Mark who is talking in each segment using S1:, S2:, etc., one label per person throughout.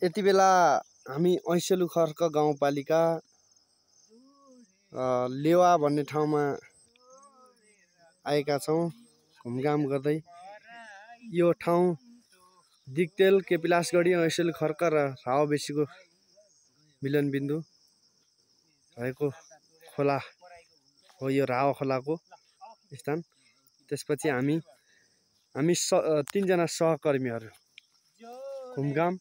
S1: यति बेला हामी ऐसेलु खर्क गाउँपालिका लेवा भन्ने ठाउँमा आएका छौं घुमघाम गर्दै। यो ठाउँ दिक्तेल केपिलासगढी ऐसेलु खर्क र रावबेसीको मिलनबिन्दु रहेको खोला हो यो राव खोलाको स्थान। त्यसपछि हामी 3 जना सहकर्मीहरू घुमघाम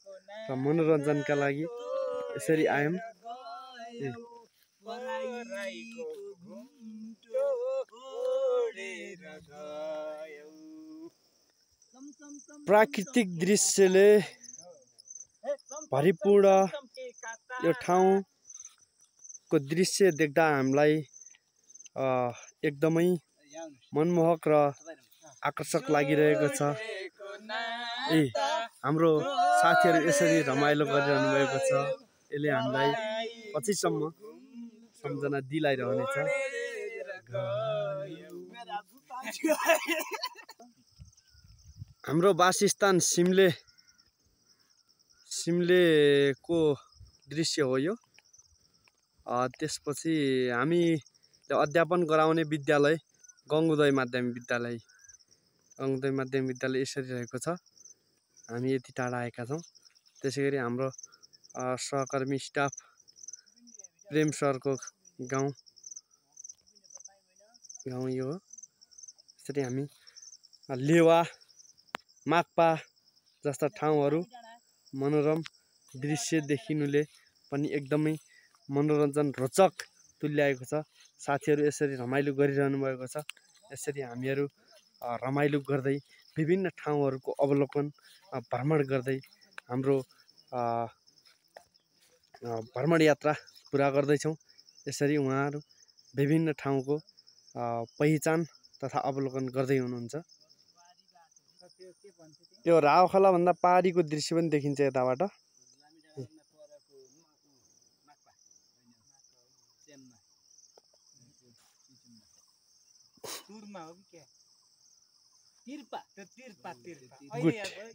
S1: र मनोरञ्जनका लागि यसरी आयौं। प्राकृतिक दृश्यले भरिपूर्ण यो ठाउँको दृश्य देख्दा हामीलाई एकदमै मनमोहक र आकर्षक लागिरहेको छ। हाम्रो साथीहरू यसरी रमाइलो गरिरहनु भएको छ। यसले हामीलाई पछिसम्म सम्झना दिलाइरहनेछ। हाम्रो वासस्थान सिमलेको दृश्य हो यो। त्यसपछि हामी अध्यापन गराउने विद्यालय गङ्गोदय माध्यमिक विद्यालय यसरी रहेको छ। हामी यति टाढा आएका छौं। त्यसैगरी हाम्रो सहकर्मी स्टाफ प्रेम सरको गाउँ यो हो। यसरी हामी लेवा माक्पा जस्ता ठाउँहरू मनोरम दृश्य देखिनुले पनि एकदमै मनोरञ्जन रोचक तुल्याएको छ। साथीहरू यसरी रमाइलो गरिरहनु भएको छ। यसरी हामीहरू रमाइलो गर्दै विभिन्न ठाउँहरूको अवलोकन भ्रमण गर्दै हाम्रो भ्रमण यात्रा पुरा गर्दैछौँ। यसरी उहाँहरू विभिन्न ठाउँको पहिचान तथा अवलोकन गर्दै हुनुहुन्छ। यो राव खोला भन्दा पहाडीको दृश्य पनि देखिन्छ यताबाट।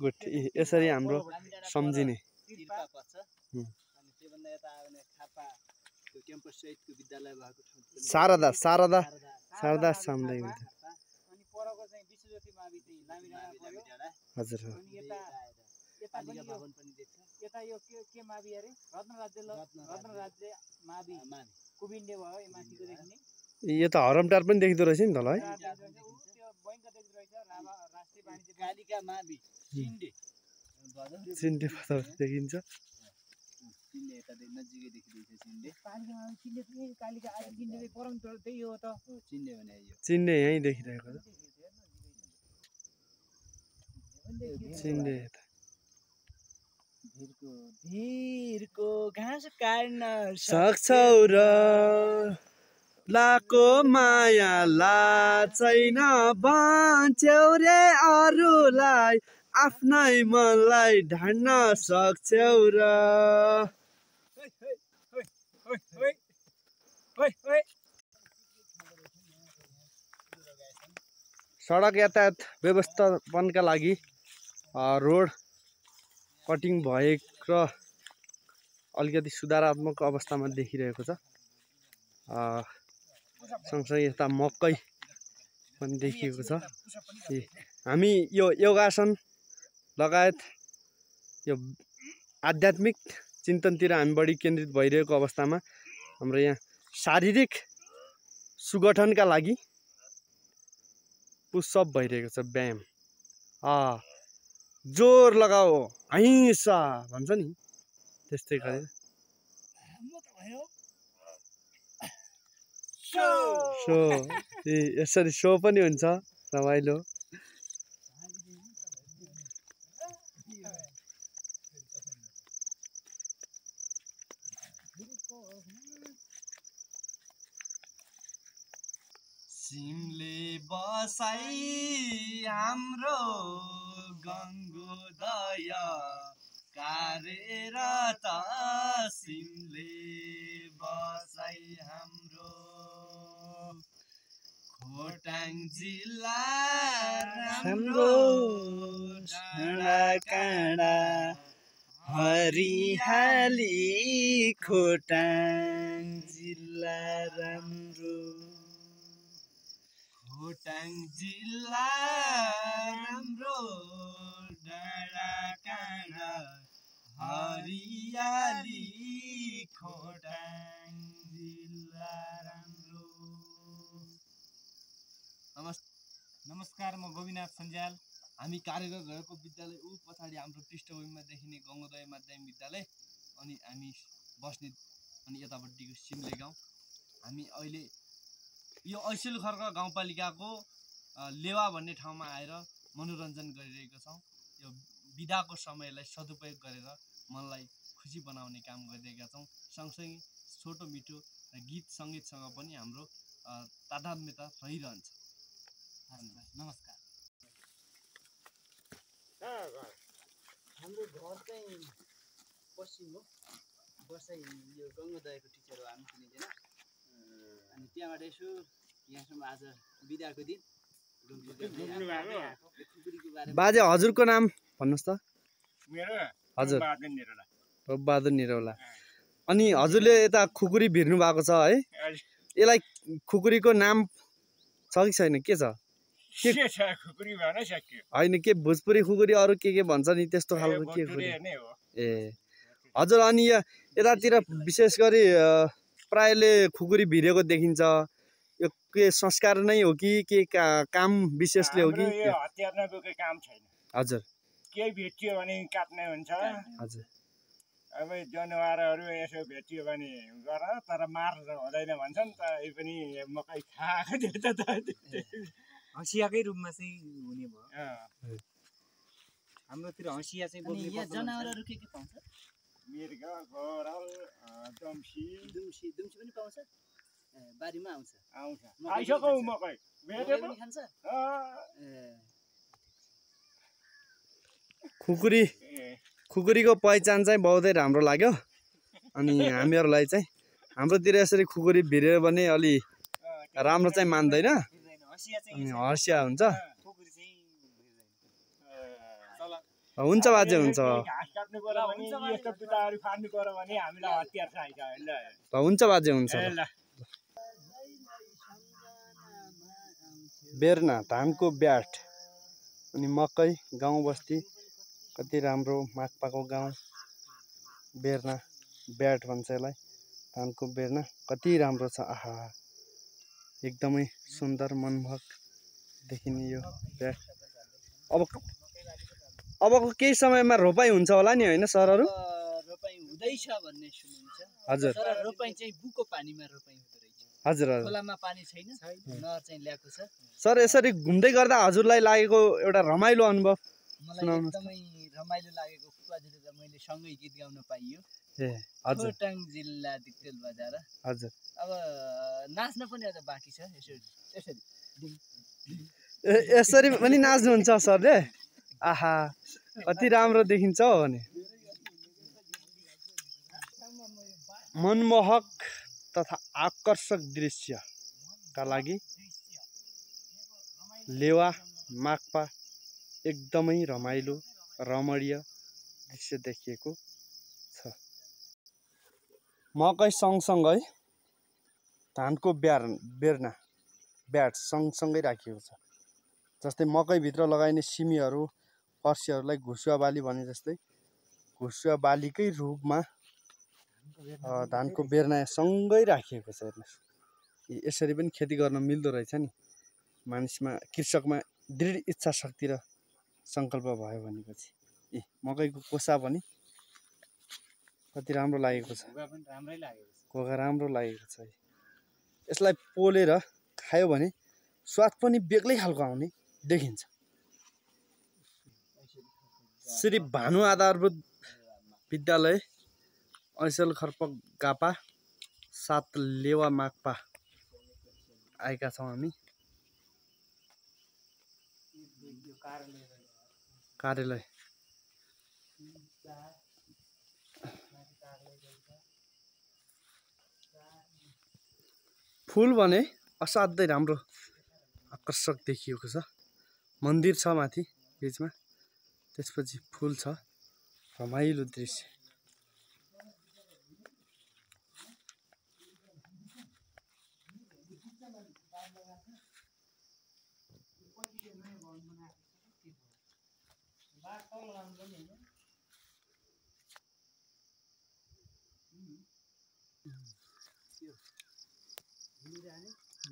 S1: गुड यसरी हाम्रो सम्झिने शारदा साम्दै हुन्छ। हजुर यो त हरमटार पनि देखिँदो रहेछ नि त ल है। चिन्डे देखिन्छ। चिन्डे यहीँ देखिरहेको छ। चिन्डे भिरको घाँस काट्न सक्छौ र लाको माया लाचैन बाँच्यौ रे अरूलाई आफ्नै मनलाई ढाड्न सक्छौ र। सडक यातायात व्यवस्थापनका लागि रोड कटिङ भएको र अलिकति सुधारात्मक अवस्थामा देखिरहेको छ। सँगसँगै यता मकै पनि देखिएको छ। हामी यो योगासन लगायत यो आध्यात्मिक चिन्तनतिर हामी बढी केन्द्रित भइरहेको अवस्थामा हाम्रो यहाँ शारीरिक सुगठनका लागि पुसअप भइरहेको छ, व्यायाम। जोर लगाओ हैसा भन्छ नि त्यस्तै गरेर सो यसरी सो पनि हुन्छ रमाइलो। सिमले बसाई हाम्रो गङ्गोदय कार्यरत सिमले बसाई हाम्रो खोटाङ जिल्ला राम्रो डाँडा काँडा
S2: हरियाली खोटाङ जिल्ला राम्रो खोटाङ जिल्ला राम्रो डाँडा काँडा हरियाली खोटाङ जिल्ला राम्रो।
S3: नमस्कार, म गोविनाथ सञ्जाल। हामी कार्यरत रहेको विद्यालय ऊ पछाडि हाम्रो पृष्ठभूमिमा देखिने गङ्गोदय माध्यमिक विद्यालय अनि हामी बस्ने अनि यतापट्टिको सिमले गाउँ। हामी अहिले यो ऐसेल खर्क गाउँपालिकाको लेवा भन्ने ठाउँमा आएर मनोरञ्जन गरिरहेका छौँ। यो बिदाको समयलाई सदुपयोग गरेर मनलाई खुसी बनाउने काम गरिरहेका छौँ। सँगसँगै छोटो मिठो गीत सङ्गीतसँग पनि हाम्रो तादात्म्यता रहिरहन्छ। नमस्कार।
S2: हाम्रो घर चाहिँ पश्चिम हो। बसाइ यो गङ्गोदयको टिचर हो हामी चिनिँदैन। अनि त्यहाँबाट यसो यहाँसम्म आज बिदाको दिन
S1: बाजे हजुरको नाम भन्नुहोस् त।
S4: मेरो
S1: हजुर
S4: बहादुर निरौला।
S1: अनि हजुरले यता खुकुरी भिर्नु भएको छ है? यसलाई खुकुरीको नाम छ कि छैन, के छ?
S4: के छ खुकुरी भन सक्यो
S1: होइन, के भोजपुरी खुकुरी अरू के भन्छ नि त्यस्तो खालको के खुकुरी? ए हजुर, अनि यतातिर विशेष गरी प्रायले खुकुरी भिरेको देखिन्छ। यो के संस्कार नै हो कि के काम विशेषले हो कि?
S4: हतियार नगएको काम छैन।
S1: हजुर,
S4: केही भेटियो भने काट्ने हुन्छ।
S1: हजुर,
S4: अब जनावरहरू यसो भेटियो भने गर, तर मार हुँदैन भन्छन्। तर पनि मकै खाएको देख्दा त
S2: हँसियाकै रूपमा चाहिँ हुने भयो। हाम्रोतिर हँसिया चाहिँ बोल्ने यहाँ जनावरहरू के पाउँछ?
S4: मृग, घोरल, दुम्सी
S2: पनि पाउँछ। बारीमा आउँछ
S4: आइसक्यो मकै भेट्यो
S2: पनि खान्छ।
S1: खुकुरीको पहिचान चाहिँ बहुतै राम्रो लाग्यो। अनि हामीहरूलाई चाहिँ हाम्रोतिर यसरी खुकुरी भिर्यो भने अलि राम्रो चाहिँ मान्दैन, अनि हँसिया हुन्छ। हुन्छ बाजे, हुन्छ। हुन्छ बाजे, हुन्छ। बेर्ना धानको ब्याट अनि मकै गाउँ बस्ती कति राम्रो माक्पाको गाउँ। बेर्ना ब्याट भन्छ यसलाई, धानको बेर्ना कति राम्रो छ। आहा, एकदमै सुन्दर मनमोहक देखिने यो ब्याट। अबको केही समयमा रोपाइ हुन्छ होला नि, होइन सरहरू?
S2: रोपाइ हुँदैछ भन्ने सुनिन्छ।
S1: हजुर,
S2: तर रोपाइ चाहिँ बुको पानीमा रोपाइ हुँदो रहेछ।
S1: हजुर,
S2: खोलामा पानी छैन, नहर चाहिँ ल्याएको छ।
S1: सर, यसरी घुम्दै गर्दा हजुरलाई लागेको एउटा रमाइलो अनुभव
S2: मलाई एकदमै रमाइलो लागेको फुपाजुले मैले सँगै गीत गाउन पाइयो।
S1: ए हजुर,
S2: खोटाङ जिल्ला दिक्तेल बजार।
S1: हजुर,
S2: अब नाच्न पनि अझ बाँकी छ।
S1: यसरी पनि नाच्नुहुन्छ सरले? आहा, कति राम्रो देखिन्छ हो भने। मनमोहक तथा आकर्षक दृश्यका लागि लेवा माक्पा एकदमै रमाइलो रमणीय दृश्य देखिएको छ। मकै सँगसँगै धानको बेर्ना ब्याट सँगसँगै राखिएको छ। जस्तै मकैभित्र लगाइने सिमीहरू फर्सीहरूलाई घुसुवा बाली भने जस्तै घुसुवा बालीकै रूपमा धानको बेर्ना सँगै राखिएको छ। हेर्नुहोस्, यसरी पनि खेती गर्न मिल्दो रहेछ नि। मानिसमा, कृषकमा दृढ इच्छा शक्ति र सङ्कल्प भयो भनेपछि। मकैको कोसा पनि कति राम्रो लागेको छ। घोगा राम्रो लागेको छ। यसलाई पोलेर खायो भने स्वाद पनि बेग्लै खालको आउने देखिन्छ। श्री भानु आधारभूत विद्यालय ऐसेल खर्क गापा 7 लेवा माक्पा आएका छौँ हामी। कार्यालय फुल भने असाध्यै राम्रो आकर्षक देखिएको छ। मन्दिर छ माथि बिचमा, त्यसपछि फुल छ। रमाइलो दृश्य।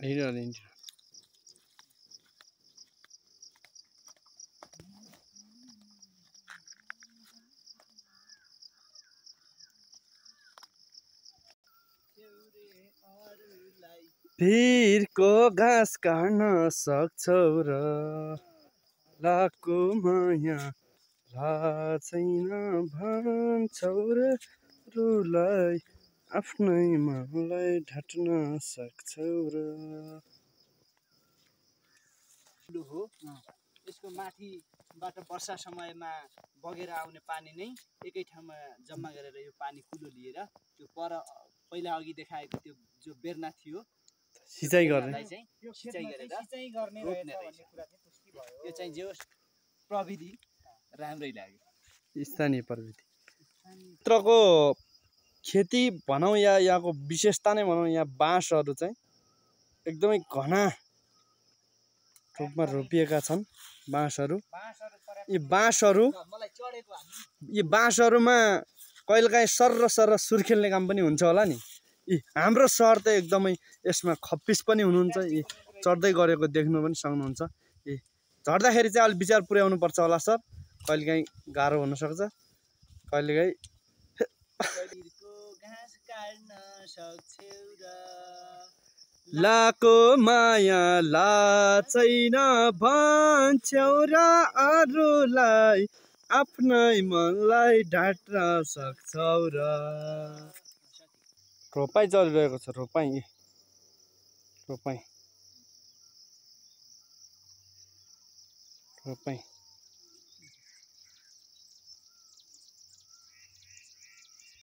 S1: हिँडिरहने भिरको घाँस काट्न सक्छौ र लाको माया छैन भन्छौ र रुलाई आफ्नै मनलाई ढाट्न सक्छौ र।
S2: हो यसको माथिबाट वर्षा समयमा बगेर आउने पानी नै एकै ठाउँमा जम्मा गरेर यो पानी कुलो लिएर त्यो पहिला अघि देखाएको त्यो जो बेर्ना थियो
S1: सिँचाइ गर्ने
S2: सिँचाइ गर्ने रोप्ने रहेछ। यो चाहिँ जो प्रविधि राम्रै लाग्यो,
S1: स्थानीय प्रविधि। क्षेत्रको खेती भनौँ या यहाँको विशेषता नै भनौँ, यहाँ बाँसहरू चाहिँ एकदमै घना रूपमा रोपिएका छन्। बाँसहरू यी बाँसहरूमा कहिलेकाहीँ सर्र सुर्खेल्ने काम पनि हुन्छ होला नि। यी हाम्रो सहर त एकदमै यसमा खप्पिस पनि हुनुहुन्छ। यी चढ्दै गरेको देख्नु पनि सक्नुहुन्छ। यी झर्दाखेरि चाहिँ अलिक विचार पुर्याउनु पर्छ होला सर, कहिलेकाहीँ गाह्रो हुनसक्छ, कहिलेकाहीँ लाको माया छैन भन्छौ र अरूलाई आफ्नै मनलाई ढाट्न सक्छौ र। रोपाइ चलिरहेको छ, रोपाइ